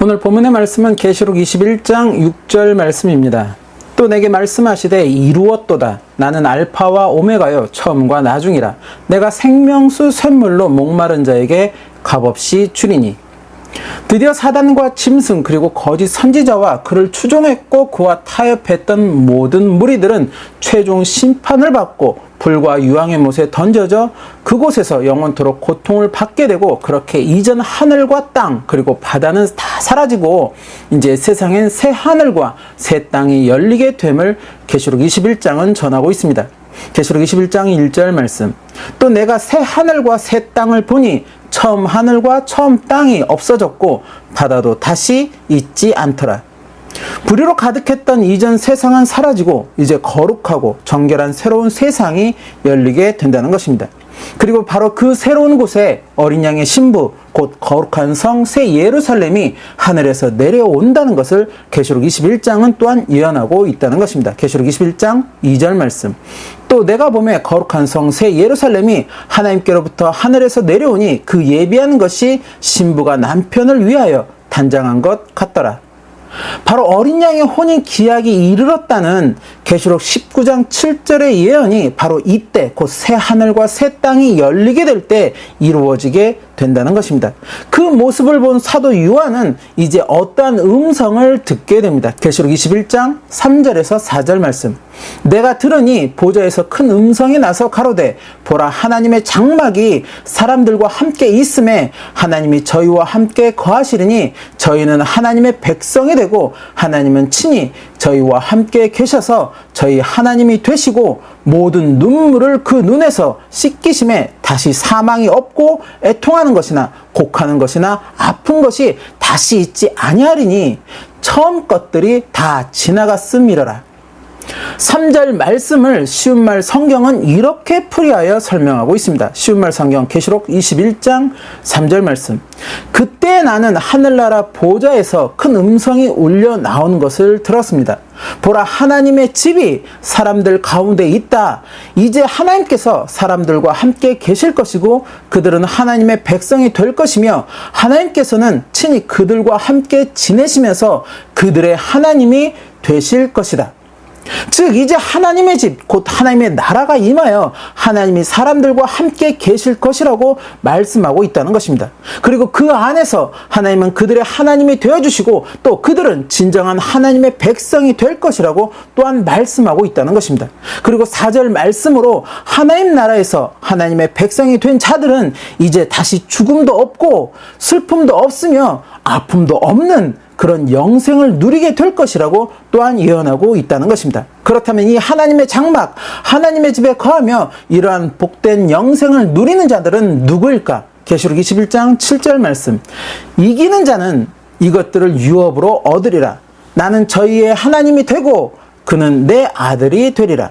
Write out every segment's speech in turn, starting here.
오늘 본문의 말씀은 계시록 21장 6절 말씀입니다. 또 내게 말씀하시되 이루었도다. 나는 알파와 오메가요 처음과 나중이라. 내가 생명수 샘물로 목마른 자에게 값없이 주리니. 드디어 사단과 짐승 그리고 거짓 선지자와 그를 추종했고 그와 타협했던 모든 무리들은 최종 심판을 받고 불과 유황의 못에 던져져 그곳에서 영원토록 고통을 받게 되고, 그렇게 이전 하늘과 땅 그리고 바다는 다 사라지고 이제 세상엔 새 하늘과 새 땅이 열리게 됨을 계시록 21장은 전하고 있습니다. 계시록 21장 1절 말씀. 또 내가 새 하늘과 새 땅을 보니 처음 하늘과 처음 땅이 없어졌고 바다도 다시 있지 않더라. 불의로 가득했던 이전 세상은 사라지고 이제 거룩하고 정결한 새로운 세상이 열리게 된다는 것입니다. 그리고 바로 그 새로운 곳에 어린 양의 신부, 곧 거룩한 성 새 예루살렘이 하늘에서 내려온다는 것을 계시록 21장은 또한 예언하고 있다는 것입니다. 계시록 21장 2절 말씀. 또 내가 보매 거룩한 성 새 예루살렘이 하나님께로부터 하늘에서 내려오니 그 예비한 것이 신부가 남편을 위하여 단장한 것 같더라. 바로 어린 양의 혼인 기약이 이르렀다는 계시록 19장 7절의 예언이 바로 이때 곧 새 하늘과 새 땅이 열리게 될 때 이루어지게 된다는 것입니다. 그 모습을 본 사도 요한은 이제 어떠한 음성을 듣게 됩니다. 계시록 21장 3절에서 4절 말씀. 내가 들으니 보좌에서 큰 음성이 나서 가로되 보라, 하나님의 장막이 사람들과 함께 있음에 하나님이 저희와 함께 거하시리니 저희는 하나님의 백성이 되고 하나님은 친히 저희와 함께 계셔서 저희 하나님이 되시고 모든 눈물을 그 눈에서 씻기심에 다시 사망이 없고 애통하는 것이나 곡하는 것이나 아픈 것이 다시 있지 아니하리니 처음 것들이 다 지나갔음이러라. 3절 말씀을 쉬운말 성경은 이렇게 풀이하여 설명하고 있습니다. 쉬운말 성경 계시록 21장 3절 말씀. 그때 나는 하늘나라 보좌에서 큰 음성이 울려 나온 것을 들었습니다. 보라, 하나님의 집이 사람들 가운데 있다. 이제 하나님께서 사람들과 함께 계실 것이고 그들은 하나님의 백성이 될 것이며 하나님께서는 친히 그들과 함께 지내시면서 그들의 하나님이 되실 것이다. 즉 이제 하나님의 집, 곧 하나님의 나라가 임하여 하나님이 사람들과 함께 계실 것이라고 말씀하고 있다는 것입니다. 그리고 그 안에서 하나님은 그들의 하나님이 되어주시고 또 그들은 진정한 하나님의 백성이 될 것이라고 또한 말씀하고 있다는 것입니다. 그리고 4절 말씀으로 하나님 나라에서 하나님의 백성이 된 자들은 이제 다시 죽음도 없고 슬픔도 없으며 아픔도 없는 그런 영생을 누리게 될 것이라고 또한 예언하고 있다는 것입니다. 그렇다면 이 하나님의 장막, 하나님의 집에 거하며 이러한 복된 영생을 누리는 자들은 누구일까? 계시록 21장 7절 말씀. 이기는 자는 이것들을 유업으로 얻으리라. 나는 저희의 하나님이 되고 그는 내 아들이 되리라.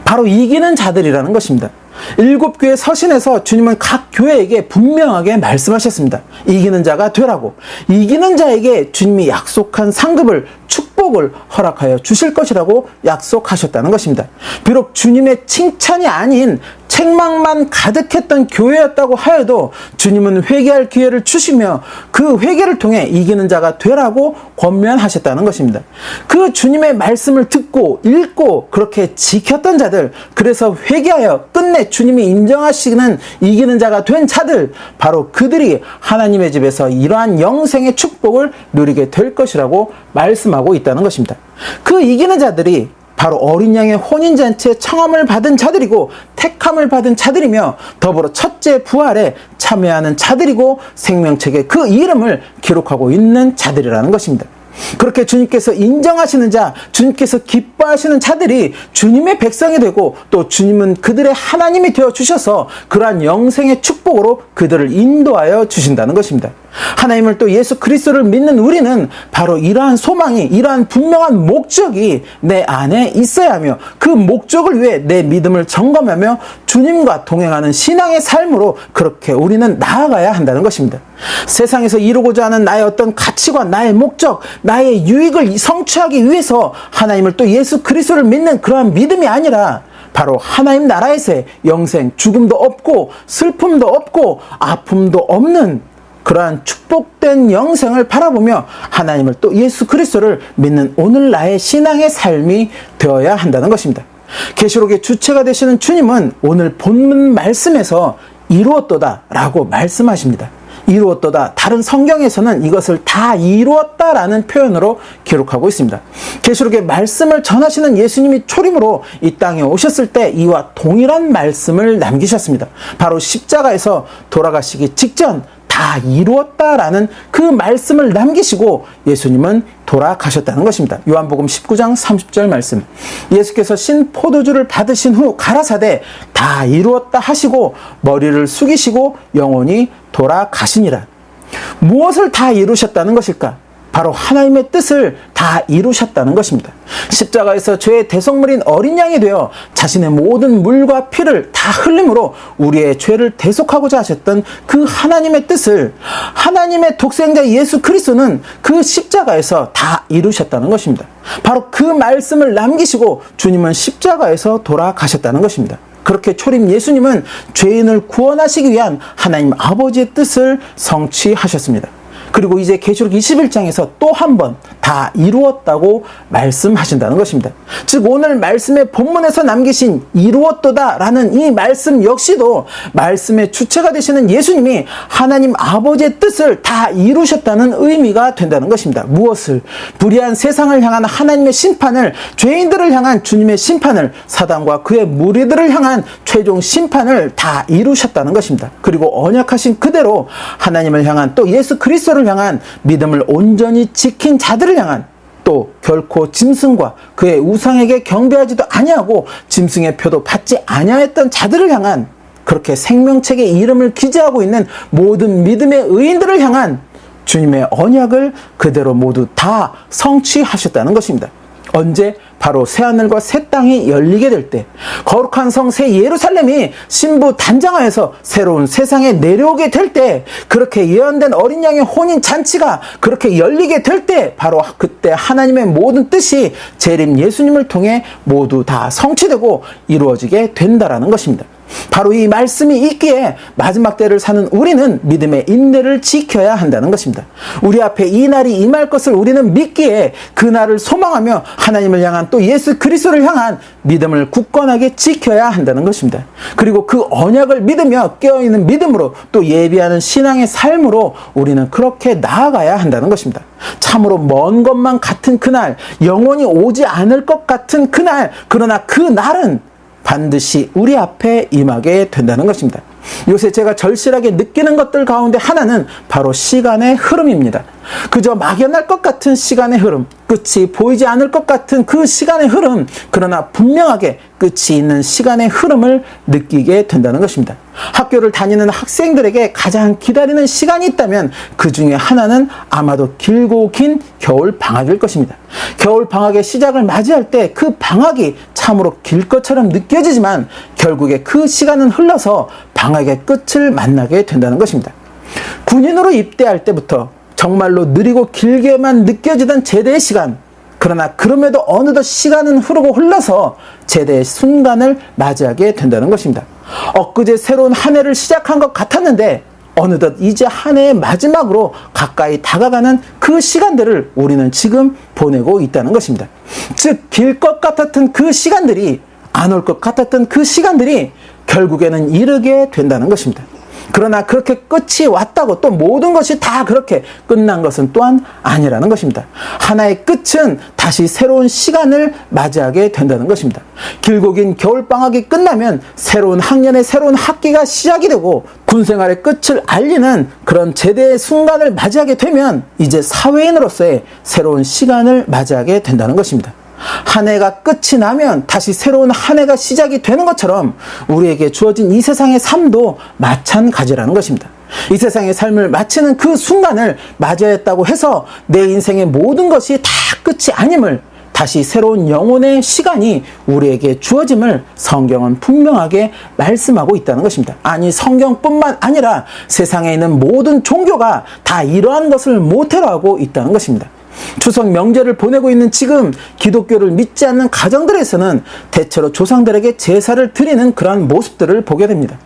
바로 이기는 자들이라는 것입니다. 7교회 서신에서 주님은 각 교회에게 분명하게 말씀하셨습니다. 이기는 자가 되라고. 이기는 자에게 주님이 약속한 상급을, 축복을 허락하여 주실 것이라고 약속하셨다는 것입니다. 비록 주님의 칭찬이 아닌 책망만 가득했던 교회였다고 하여도 주님은 회개할 기회를 주시며 그 회개를 통해 이기는 자가 되라고 권면하셨다는 것입니다. 그 주님의 말씀을 듣고 읽고 그렇게 지켰던 자들, 그래서 회개하여 끝내 주님이 인정하시는 이기는 자가 된 자들, 바로 그들이 하나님의 집에서 이러한 영생의 축복을 누리게 될 것이라고 말씀하고 있다는 것입니다. 그 이기는 자들이 바로 어린 양의 혼인잔치에 청함을 받은 자들이고 택함을 받은 자들이며 더불어 첫째 부활에 참여하는 자들이고 생명책에 그 이름을 기록하고 있는 자들이라는 것입니다. 그렇게 주님께서 인정하시는 자, 주님께서 기뻐하시는 자들이 주님의 백성이 되고 또 주님은 그들의 하나님이 되어 주셔서 그러한 영생의 축복으로 그들을 인도하여 주신다는 것입니다. 하나님을 또 예수 그리스도를 믿는 우리는 바로 이러한 소망이, 이러한 분명한 목적이 내 안에 있어야 하며 그 목적을 위해 내 믿음을 점검하며 주님과 동행하는 신앙의 삶으로 그렇게 우리는 나아가야 한다는 것입니다. 세상에서 이루고자 하는 나의 어떤 가치관, 나의 목적, 나의 유익을 성취하기 위해서 하나님을 또 예수 그리스도를 믿는 그러한 믿음이 아니라 바로 하나님 나라에서의 영생, 죽음도 없고 슬픔도 없고 아픔도 없는 그러한 축복된 영생을 바라보며 하나님을 또 예수 그리스도를 믿는 오늘 나의 신앙의 삶이 되어야 한다는 것입니다. 계시록의 주체가 되시는 주님은 오늘 본문 말씀에서 이루었도다 라고 말씀하십니다. 이루었도다. 다른 성경에서는 이것을 다 이루었다라는 표현으로 기록하고 있습니다. 계시록의 말씀을 전하시는 예수님이 초림으로 이 땅에 오셨을 때 이와 동일한 말씀을 남기셨습니다. 바로 십자가에서 돌아가시기 직전 다 이루었다라는 그 말씀을 남기시고 예수님은 돌아가셨다는 것입니다. 요한복음 19장 30절 말씀. 예수께서 신 포도주를 받으신 후 가라사대 다 이루었다 하시고 머리를 숙이시고 영원히 돌아가시니라. 무엇을 다 이루셨다는 것일까? 바로 하나님의 뜻을 다 이루셨다는 것입니다. 십자가에서 죄의 대속물인 어린 양이 되어 자신의 모든 물과 피를 다 흘림으로 우리의 죄를 대속하고자 하셨던 그 하나님의 뜻을 하나님의 독생자 예수 그리스도는 그 십자가에서 다 이루셨다는 것입니다. 바로 그 말씀을 남기시고 주님은 십자가에서 돌아가셨다는 것입니다. 그렇게 초림 예수님은 죄인을 구원하시기 위한 하나님 아버지의 뜻을 성취하셨습니다. 그리고 이제 계시록 21장에서 또 한 번 다 이루었다고 말씀하신다는 것입니다. 즉 오늘 말씀의 본문에서 남기신 이루었도다라는 이 말씀 역시도 말씀의 주체가 되시는 예수님이 하나님 아버지의 뜻을 다 이루셨다는 의미가 된다는 것입니다. 무엇을? 불의한 세상을 향한 하나님의 심판을, 죄인들을 향한 주님의 심판을, 사단과 그의 무리들을 향한 최종 심판을 다 이루셨다는 것입니다. 그리고 언약하신 그대로 하나님을 향한 또 예수 그리스도를 향한 믿음을 온전히 지킨 자들을 향한 또 결코 짐승과 그의 우상에게 경배하지도 아니하고 짐승의 표도 받지 아니하였던 자들을 향한 그렇게 생명책에 이름을 기재하고 있는 모든 믿음의 의인들을 향한 주님의 언약을 그대로 모두 다 성취하셨다는 것입니다. 언제? 바로 새하늘과 새 땅이 열리게 될 때, 거룩한 성 새 예루살렘이 신부 단장하여서 새로운 세상에 내려오게 될 때, 그렇게 예언된 어린 양의 혼인 잔치가 그렇게 열리게 될 때, 바로 그때 하나님의 모든 뜻이 재림 예수님을 통해 모두 다 성취되고 이루어지게 된다라는 것입니다. 바로 이 말씀이 있기에 마지막 때를 사는 우리는 믿음의 인내를 지켜야 한다는 것입니다. 우리 앞에 이 날이 임할 것을 우리는 믿기에 그 날을 소망하며 하나님을 향한 또 예수 그리스도를 향한 믿음을 굳건하게 지켜야 한다는 것입니다. 그리고 그 언약을 믿으며 깨어있는 믿음으로 또 예비하는 신앙의 삶으로 우리는 그렇게 나아가야 한다는 것입니다. 참으로 먼 것만 같은 그날, 영원히 오지 않을 것 같은 그날, 그러나 그 날은 반드시 우리 앞에 임하게 된다는 것입니다. 요새 제가 절실하게 느끼는 것들 가운데 하나는 바로 시간의 흐름입니다. 그저 막연할 것 같은 시간의 흐름, 끝이 보이지 않을 것 같은 그 시간의 흐름, 그러나 분명하게 끝이 있는 시간의 흐름을 느끼게 된다는 것입니다. 학교를 다니는 학생들에게 가장 기다리는 시간이 있다면 그 중에 하나는 아마도 길고 긴 겨울 방학일 것입니다. 겨울 방학의 시작을 맞이할 때 그 방학이 참으로 길 것처럼 느껴지지만 결국에 그 시간은 흘러서 방학의 끝을 만나게 된다는 것입니다. 군인으로 입대할 때부터 정말로 느리고 길게만 느껴지던 제대의 시간, 그러나 그럼에도 어느덧 시간은 흐르고 흘러서 제대의 순간을 맞이하게 된다는 것입니다. 엊그제 새로운 한 해를 시작한 것 같았는데 어느덧 이제 한 해의 마지막으로 가까이 다가가는 그 시간들을 우리는 지금 보내고 있다는 것입니다. 즉, 길 것 같았던 그 시간들이, 안 올 것 같았던 그 시간들이 결국에는 이르게 된다는 것입니다. 그러나 그렇게 끝이 왔다고 또 모든 것이 다 그렇게 끝난 것은 또한 아니라는 것입니다. 하나의 끝은 다시 새로운 시간을 맞이하게 된다는 것입니다. 길고 긴 겨울방학이 끝나면 새로운 학년의 새로운 학기가 시작이 되고 군생활의 끝을 알리는 그런 제대의 순간을 맞이하게 되면 이제 사회인으로서의 새로운 시간을 맞이하게 된다는 것입니다. 한 해가 끝이 나면 다시 새로운 한 해가 시작이 되는 것처럼 우리에게 주어진 이 세상의 삶도 마찬가지라는 것입니다. 이 세상의 삶을 마치는 그 순간을 맞이했다고 해서 내 인생의 모든 것이 다 끝이 아님을, 다시 새로운 영혼의 시간이 우리에게 주어짐을 성경은 분명하게 말씀하고 있다는 것입니다. 아니, 성경뿐만 아니라 세상에 있는 모든 종교가 다 이러한 것을 모태로 하고 있다는 것입니다. 추석 명절을 보내고 있는 지금 기독교를 믿지 않는 가정들에서는 대체로 조상들에게 제사를 드리는 그러한 모습들을 보게 됩니다.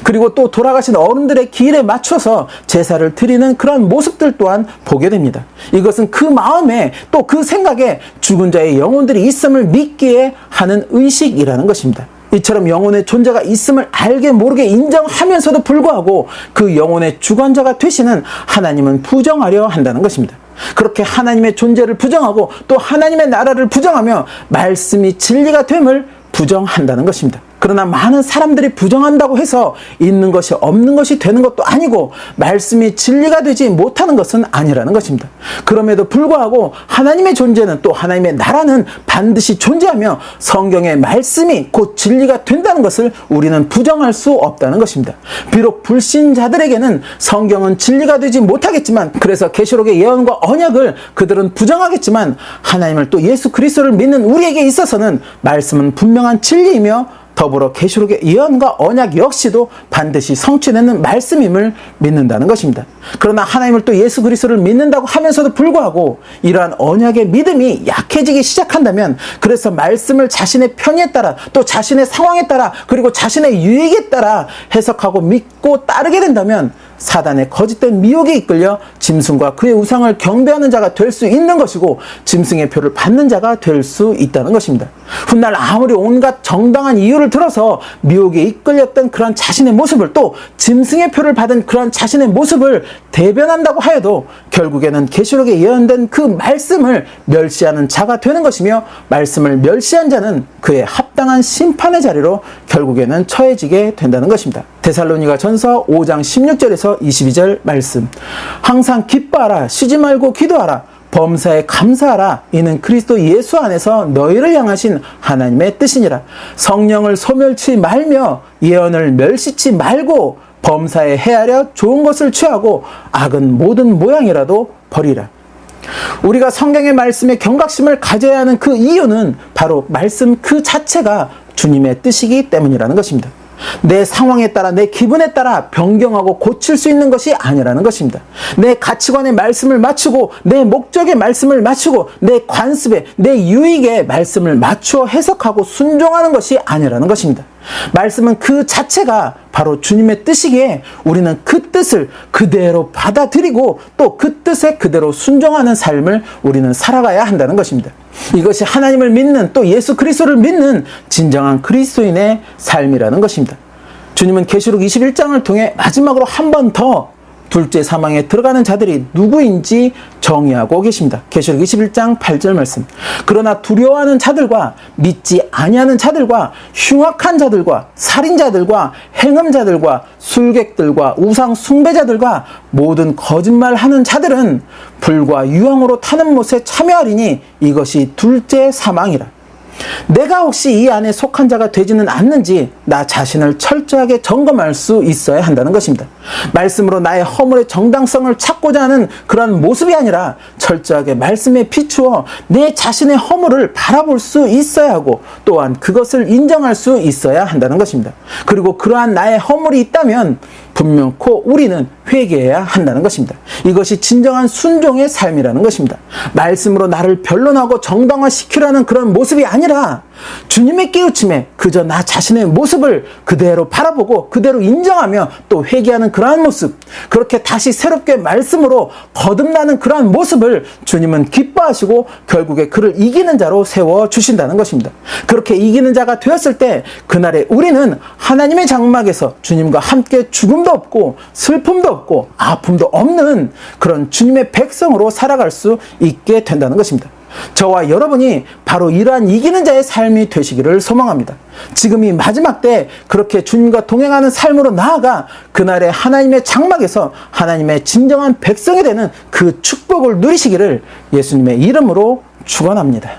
그리고 또 돌아가신 어른들의 기일에 맞춰서 제사를 드리는 그런 모습들 또한 보게 됩니다. 이것은 그 마음에 또 그 생각에 죽은 자의 영혼들이 있음을 믿기에 하는 의식이라는 것입니다. 이처럼 영혼의 존재가 있음을 알게 모르게 인정하면서도 불구하고 그 영혼의 주관자가 되시는 하나님은 부정하려 한다는 것입니다. 그렇게 하나님의 존재를 부정하고 또 하나님의 나라를 부정하며 말씀이 진리가 됨을 부정한다는 것입니다. 그러나 많은 사람들이 부정한다고 해서 있는 것이 없는 것이 되는 것도 아니고 말씀이 진리가 되지 못하는 것은 아니라는 것입니다. 그럼에도 불구하고 하나님의 존재는 또 하나님의 나라는 반드시 존재하며 성경의 말씀이 곧 진리가 된다는 것을 우리는 부정할 수 없다는 것입니다. 비록 불신자들에게는 성경은 진리가 되지 못하겠지만, 그래서 계시록의 예언과 언약을 그들은 부정하겠지만, 하나님을 또 예수 그리스도를 믿는 우리에게 있어서는 말씀은 분명한 진리이며 더불어 계시록의 예언과 언약 역시도 반드시 성취되는 말씀임을 믿는다는 것입니다. 그러나 하나님을 또 예수 그리스도를 믿는다고 하면서도 불구하고 이러한 언약의 믿음이 약해지기 시작한다면, 그래서 말씀을 자신의 편의에 따라 또 자신의 상황에 따라 그리고 자신의 유익에 따라 해석하고 믿고 따르게 된다면 사단의 거짓된 미혹에 이끌려 짐승과 그의 우상을 경배하는 자가 될 수 있는 것이고 짐승의 표를 받는 자가 될 수 있다는 것입니다. 훗날 아무리 온갖 정당한 이유를 들어서 미혹에 이끌렸던 그런 자신의 모습을 또 짐승의 표를 받은 그런 자신의 모습을 대변한다고 하여도 결국에는 계시록에 예언된 그 말씀을 멸시하는 자가 되는 것이며, 말씀을 멸시한 자는 그의 합당한 심판의 자리로 결국에는 처해지게 된다는 것입니다. 데살로니가 전서 5장 16절에서 22절 말씀. 항상 기뻐하라, 쉬지 말고 기도하라, 범사에 감사하라, 이는 그리스도 예수 안에서 너희를 향하신 하나님의 뜻이니라. 성령을 소멸치 말며 예언을 멸시치 말고 범사에 헤아려 좋은 것을 취하고 악은 모든 모양이라도 버리라. 우리가 성경의 말씀에 경각심을 가져야 하는 그 이유는 바로 말씀 그 자체가 주님의 뜻이기 때문이라는 것입니다. 내 상황에 따라 내 기분에 따라 변경하고 고칠 수 있는 것이 아니라는 것입니다. 내 가치관의 말씀을 맞추고 내 목적의 말씀을 맞추고 내 관습에 내 유익의 말씀을 맞추어 해석하고 순종하는 것이 아니라는 것입니다. 말씀은 그 자체가 바로 주님의 뜻이기에 우리는 그 뜻을 그대로 받아들이고 또 그 뜻에 그대로 순종하는 삶을 우리는 살아가야 한다는 것입니다. 이것이 하나님을 믿는 또 예수 그리스도를 믿는 진정한 그리스도인의 삶이라는 것입니다. 주님은 계시록 21장을 통해 마지막으로 한 번 더 둘째 사망에 들어가는 자들이 누구인지 정의하고 계십니다. 계시록 21장 8절 말씀. 그러나 두려워하는 자들과 믿지 아니하는 자들과 흉악한 자들과 살인자들과 행음자들과 술객들과 우상 숭배자들과 모든 거짓말하는 자들은 불과 유황으로 타는 못에 참여하리니 이것이 둘째 사망이라. 내가 혹시 이 안에 속한 자가 되지는 않는지 나 자신을 철저하게 점검할 수 있어야 한다는 것입니다. 말씀으로 나의 허물의 정당성을 찾고자 하는 그런 모습이 아니라 철저하게 말씀에 비추어 내 자신의 허물을 바라볼 수 있어야 하고 또한 그것을 인정할 수 있어야 한다는 것입니다. 그리고 그러한 나의 허물이 있다면 분명코 우리는 회개해야 한다는 것입니다. 이것이 진정한 순종의 삶이라는 것입니다. 말씀으로 나를 변론하고 정당화시키려는 그런 모습이 아니라 주님의 깨우침에 그저 나 자신의 모습을 그대로 바라보고 그대로 인정하며 또 회개하는 그러한 모습, 그렇게 다시 새롭게 말씀으로 거듭나는 그러한 모습을 주님은 기뻐하시고 결국에 그를 이기는 자로 세워주신다는 것입니다. 그렇게 이기는 자가 되었을 때 그날에 우리는 하나님의 장막에서 주님과 함께 죽음도 없고 슬픔도 없고 아픔도 없는 그런 주님의 백성으로 살아갈 수 있게 된다는 것입니다. 저와 여러분이 바로 이러한 이기는 자의 삶이 되시기를 소망합니다. 지금 이 마지막 때 그렇게 주님과 동행하는 삶으로 나아가 그날의 하나님의 장막에서 하나님의 진정한 백성이 되는 그 축복을 누리시기를 예수님의 이름으로 축원합니다.